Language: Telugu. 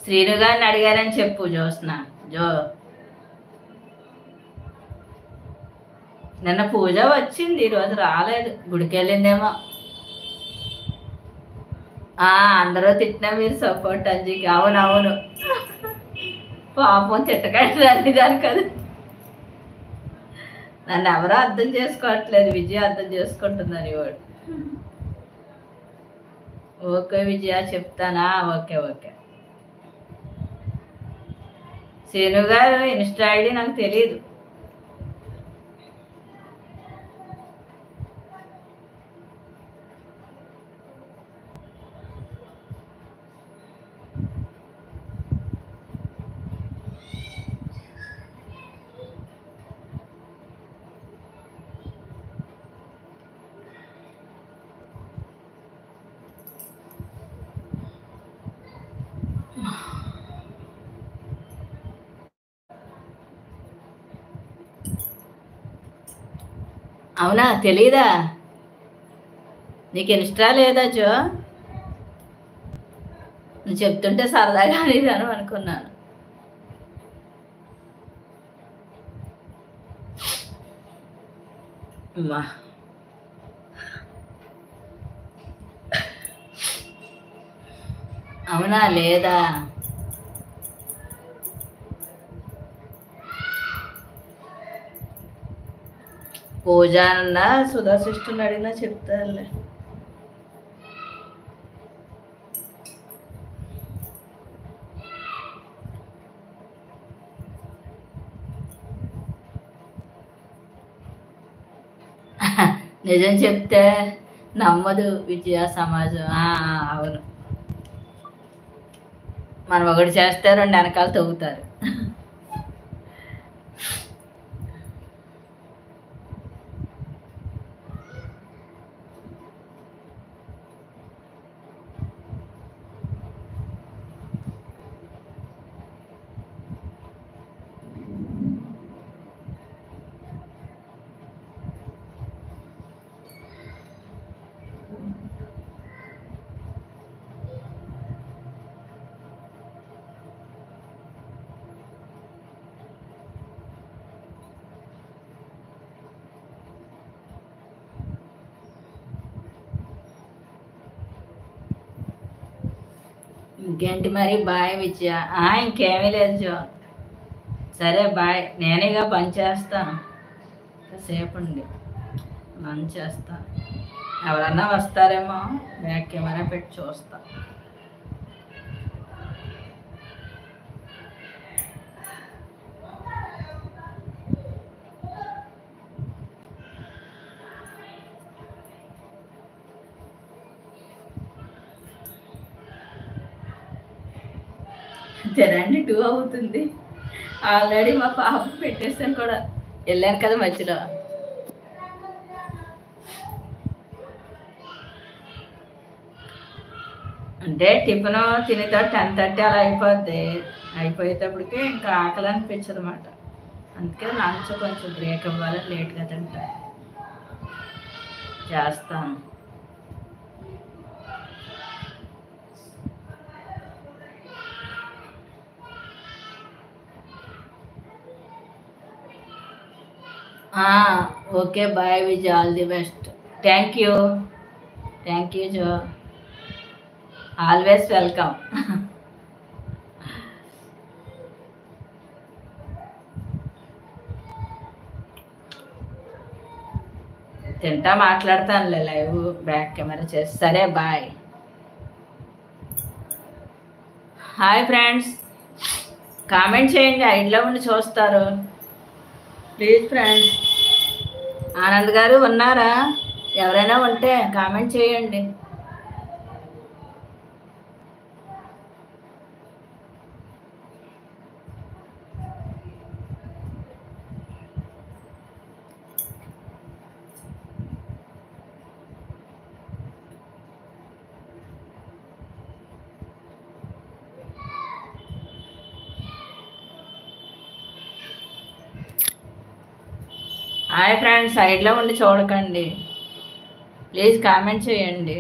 శ్రీను గారిని అడిగారని చెప్పు జోస్న. జో నిన్న పూజ వచ్చింది, ఈరోజు రాలేదు, గుడికి వెళ్ళిందేమో. అందరూ తిట్టినా మీరు సపోర్ట్ అంజీకి. అవునవును, పాపం తిట్టకండి దాని కదా. నన్ను ఎవరో అర్థం చేసుకోవట్లేదు, విజయ అర్థం చేసుకుంటుందని వాడు. ఓకే విజయ చెప్తానా. Okay okay. శ్రీను గారు ఇన్స్టా ఐడి నాకు తెలియదు. అవునా, తెలీదా? నీకు ఇన్స్టా లేదా జో? నువ్వు చెప్తుంటే సరదాగా అనేదాను అనుకున్నాను. అమ్మా, అవునా, లేదా? పూజ అన్నా సుధా సిస్టర్ని అడిగినా చెప్తారులే. నిజం చెప్తే నమ్మదు విజయ సమాజం. అవును, మనం ఒకటి చేస్తే రెండు వెనకాల తవ్వుతారు. ఇంకేంటి మరి? బాయ్ విజయ. ఇంకేమీ లేదు జో. సరే బాయ్, నేనేగా పని చేస్తాను, కాసేపు ఉండి పని చేస్తాను. ఎవరన్నా వస్తారేమో, బ్యాక్ కెమెరా పెట్టి చూస్తా. తినండి, 2 అవుతుంది ఆల్రెడీ. మా పాప పెట్టేసాను కూడా, వెళ్ళాను కదా మధ్యలో. అంటే టిఫిన్ తినేతో 10:30 అలా అయిపోద్ది. అయిపోయేటప్పటికి ఇంకా ఆకలి అనిపించదు అన్నమాట. అందుకే లంచ్ కొంచెం బ్రేక్ ఇవ్వాలని లేట్గా తింటా చేస్తాను. Okay bye Vijay, all the best. Thank you Jo, always welcome. తింటా మాట్లాడతానులే, లైవ్ బ్యాక్ కెమెరా చేసి. సరే బాయ్. హాయ్ ఫ్రెండ్స్, కామెంట్ చేయండి, ఐడిలో ఉండి చూస్తారు ప్లీజ్ ఫ్రెండ్స్. ఆనంద్ గారు ఉన్నారా? ఎవరైనా ఉంటే కామెంట్ చేయండి. హాయ్ ఫ్రెండ్స్, సైడ్లో ఉండి చూడకండి ప్లీజ్, కామెంట్ చేయండి.